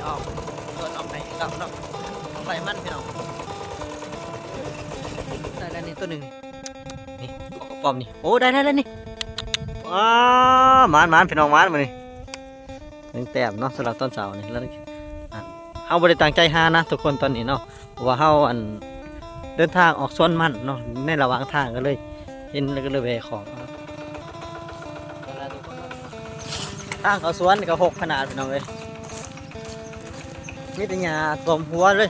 ออกส่วนออกไปเราไฟมันพี่น้องได้แล้วนี่ตัวหนึ่งนี่กระป๋อมนี่โอ้ได้แล้วนี่ว้ามันพี่น้องมันมานี่ยังแต้มเนาะสำหรับตอนเสาร์นี่แล้วเฮาบ่ได้ตั้งใจหานะทุกคนตอนนี้เนาะเพราะว่าเฮาเดินทางออกสวนมันเนาะในระหว่างทางก็เลยเห็นแล้วก็เลยแวะของทางเขาสวนก็6ขนาดพี่น้องเอ้ยมีแต่หญ้าตมหัวเลย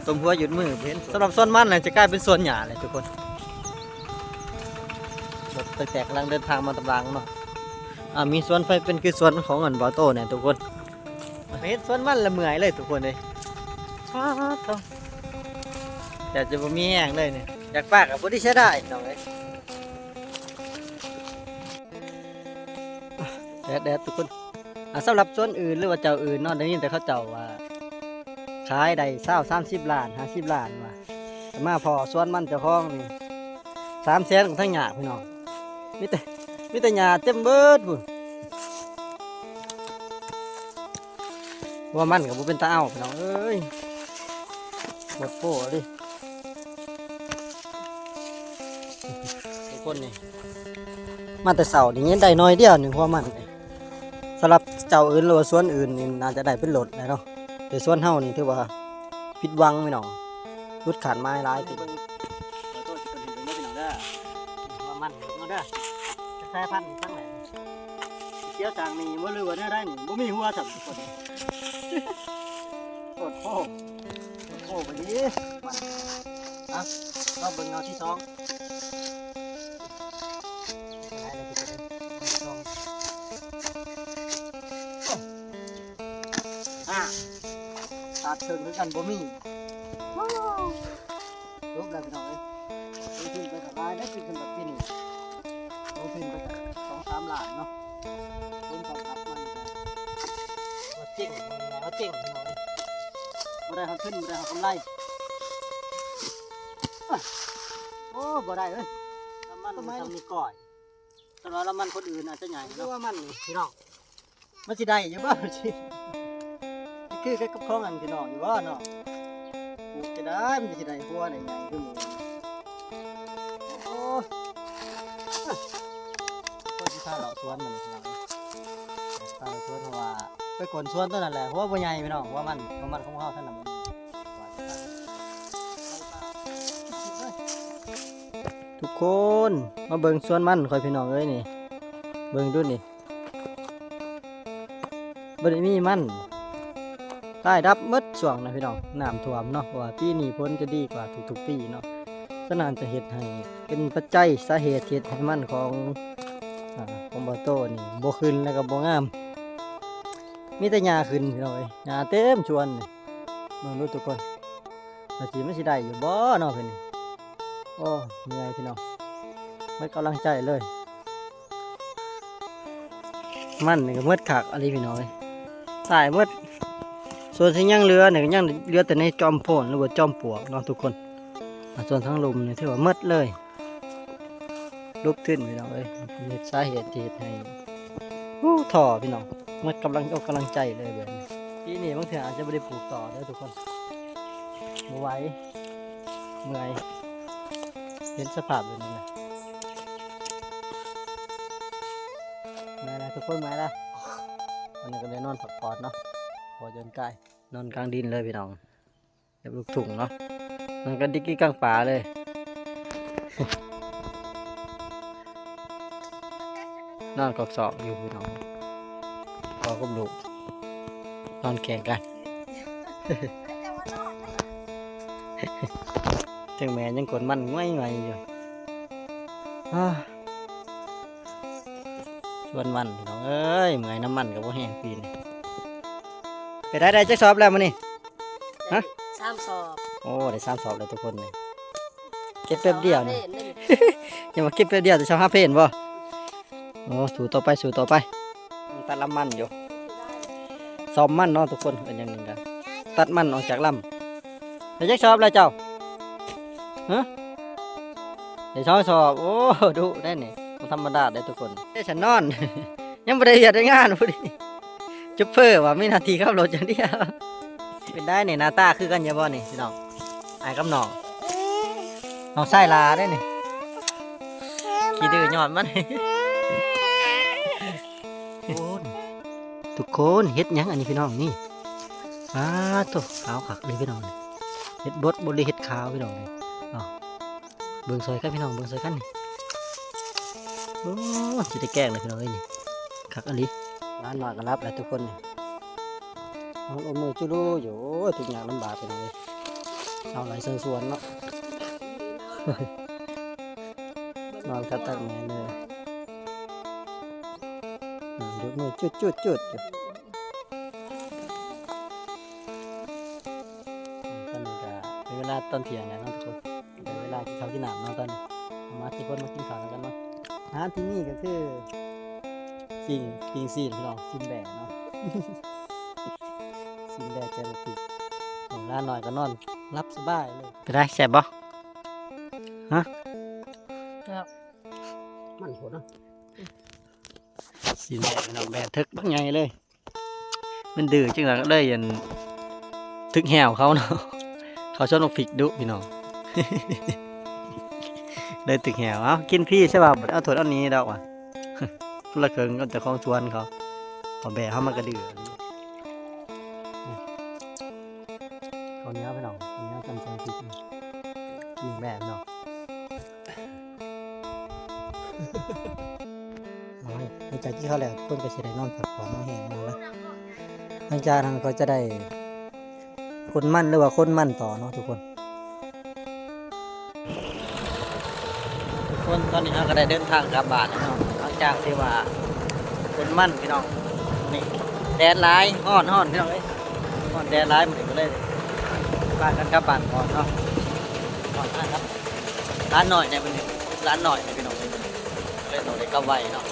ตมหัวหยุดมือเห็นสำหรับสวนมันน่ะจะกลายเป็นสวนหญ้าเลยทุกคนรถแตกกำลังเดินทางมาตำลังเนาะมีสวนไฟเป็นคือสวนของบอโต้เนี่ยทุกคนเห็นสวนมันละเมื่อยเลยทุกคนเลยอยากจะบ่มีแห้งเลยเนี่ยอยากปากกับบ่ได้ใช้ได้น้องเอ้ยแดดทุกคนสำหรับส่วนอื่นหรือว่าเจ้าอื่นเนาะได้ยินแต่เขาเจ้าว่าขายได้20-30 ล้าน50 ล้านว่าแต่มาพอส่วนมันเจ้าของนี่300,000ของทั้งหยาพี่น้องมีแต่หยาเต็มเบิดพุ่นว่ามันก็บ่เป็นตาเอาพี่น้องเอ้ยหมดโป้ดิทุกคนนี่มาแต่เสาร์นี่ได้น้อยเดียวหนึ่งเพราะมันสำหรับเจ้าอื่นหรือว่าสวนอื่นนี่น่าจะได้เป็นโหลดเลยเนาะแต่สวนเฮานี่ถือว่าผิดหวังไม่หนอรุดขาดไม้ร้ายติดว่ามันมาเด้อแค่พันตั้งแต่เกี่ยวจางนี่ว่าเรือเนี่ยได้นี่บ่มีหัวสับคนโคตรโค้แบบนี้เราเบิ่งเงาที่2ตัดเชิงด้วยกันบ่มีรูปอะไรพี่น้องเอ้ยขึ้นไปสบายได้ขึ้นแบบที่นี่ขึ้นไป2-3 ล้านเนาะขึ้น2-3มันว่าเจ๋งว่าเจ๋งพี่น้องเอ้ยบ่ได้เขาขึ้นบ่ได้เขากำไรโอ้บ่ได้เอ้ยน้ำมันทำมีก่อยสำหรับน้ำมันคนอื่นอาจจะใหญ่เนาะว่ามันนี่พี่น้องมันสิได้อยู่บ่สิคือแค่กับของอันพี่น้องอยู่ว่าเนาะปลูกจะได้มันจะได้หัวได้ใหญ่ขึ้นหมูโอ้ก็ที่ท่าเราสวนมันพี่น้องท่าเราสวนเพราะว่าไปกลนสวนตัวนั้นแหละหัวบ่ใหญ่พี่น้องหัวมันของเขาท่านน่ะทุกคนมาเบิ่งสวนมันคอยพี่น้องเอ้ยนี่เบิ่งดูนี่บ่ได้มีมันใต้ดับมดช่วงนะพี่น้องน้ำท่วมเนาะว่าปีนี้พ้นจะดีกว่าทุกๆปีเนาะฉะนั้นจะเห็ดให้เป็นปัจจัยสาเหตุเห็ดให้มันของบอโต้นี่บ่ขึ้นแล้วก็บ่งามมีแต่หญ้าขึ้นพี่น้องเอ้ยหญ้าเต็มชวนนี่เบิ่งดูทุกคนว่าสิมันสิได้อยู่บ่เนาะเพิ่นนี่โอ้เหนื่อยพี่น้องไม่กำลังใจเลยมันนี่ก็มืดคักอะไรพี่น้องเอ้ยตายมืดส่วนที่ยังเรือเนี่ยยังเรือแต่ในจอมโพนหรือว่าจอมปลวกเนาะทุกคนส่วนทั้งลุมเนี่ยถือว่ามืดเลยลุกขึ้นพี่น้องเอ้ยเหตุสาเหตุที่ให้ถ่อพี่น้องมืดกำลังใจเลยแบบนี้ปีนี้บางทีอาจจะไม่ได้ปลูกต่อเลยทุกคนไม่ไหวเมื่อยเห็นสภาพแบบนี้นะมาแล้วทุกคนมาแล้ววันนี้ก็เลยนอนพักผ่อนเนาะพอจนใกล้นอนกลางดินเลยพี่น้องเดี๋ยวลูกถุงเนาะมันก็ดิกกี้กลางป่าเลย นอนกอกศอกอยู่พี่น้องพอกับลูกนอนแข่งกัน ถึงแม่ยังกดมันง่ายอยู่ชวนมันพี่น้องเอ้ยเมื่อยน้ำมันกับว่าแห้งปีนไปได้จะสอบแล้วมันนี่ฮะ3 สอบโอ้ได้3 สอบเลยทุกคนเลยเก็บแป๊บเดียวนี่ ยังมาเก็บแป๊บเดียวจะชอบ5 เพนบ่โอ้สู่ต่อไปตัดลำมันอยู่ซ้อมมันเนาะทุกคนเป็นอย่างหนึ่งกันตัดมันออกจากลำได้จะสอบแล้วเจ้าฮะได้สอบโอ้ดูได้นี่ธรรมดาได้ทุกคนได้ฉันนอน ยังไม่ได้เรียนได้งานพอดี จุ๊บเฟอร์ว่าไม่นาทีขับรถอย่างเดียวเป็นได้เนี่ยหน้าตาคือกันอยาบ่นี่พี่น้องไอ้กับน้องน้องไส้ลาได้นี่ขี้ดื้อหยอดมันทุกคนเฮ็ดหยังอันนี้พี่น้องนี่ตัวขาวขักเลยพี่น้องนี่เฮ็ดบดเลยเฮ็ดขาวพี่น้องนี่เบิ่งซอยกันพี่น้องเบิ่งซอยกันนี่โอ้จะได้แกล้งเลยพี่น้องเอ้ยนี่ขักอันนี้ร้านหน่อยกันรับแล้วทุกคนนี่เอาลงมือจุลูอยู่ทุกอย่างลำบากพี่น้องเอ้ยเอาไหลเสือสวนเนาะนอนคัดตักแม่เลยยกมือจุดอยู่ตอนนี้ก็เป็นเวลาตอนเที่ยงแล้วเนาะทุกคนเป็นเวลาที่เขาที่หนามเนาะตอนนี้มาทุกคนมากินข้าวกันเนาะอาหารที่นี่ก็คือปิ้งซีนพี่น้องซีนแบะเนาะ ซีนแบะแกงปิดของร้านหน่อยก็นอนรับสบายเลยไปได้แซ่บบ่ฮะครับมันผลเนาะซีนแบะพี่น้องแบะทึกบักใหญ่เลยมันดื้อจังหวะก็เลยยันทึกแหวเขาเนาะเขาชอบนกฟิกดุพี่น้อง เลยตึกแหวเอากินพี่ใช่ป่ะเอาถั่วเอานี้ดอกว่ะ ละเคิงก็จะคล้องชวนเขาเอาแบะเขามากระดื้อเขาเนี้ยพี่น้องเขาเนี้ยจำใจผิดยิงแบะพี่น้องหลังจากที่เขาแล้วเพิ่นก็จะได้นอนพักผ่อนนอนแห้งนอนแล้วหลังจากนั้นเขาจะได้คนมั่นหรือว่าคนมั่นต่อเนาะทุกคนตอนนี้เราก็ได้เดินทางกลับบ้านแล้วเนาะหลังจากที่ว่าคนมั่นพี่น้องนี่แดดร้ายฮ้อนพี่น้องเอ้ยฮ้อนแดดร้ายมันก็เลยพากันกลับบ้านก่อนเนาะก่อนครับร้านหน่อยเนี่ยเป็นร้านหน่อยเนี่ยพี่น้องเลยต้องได้กลับไว้เนาะ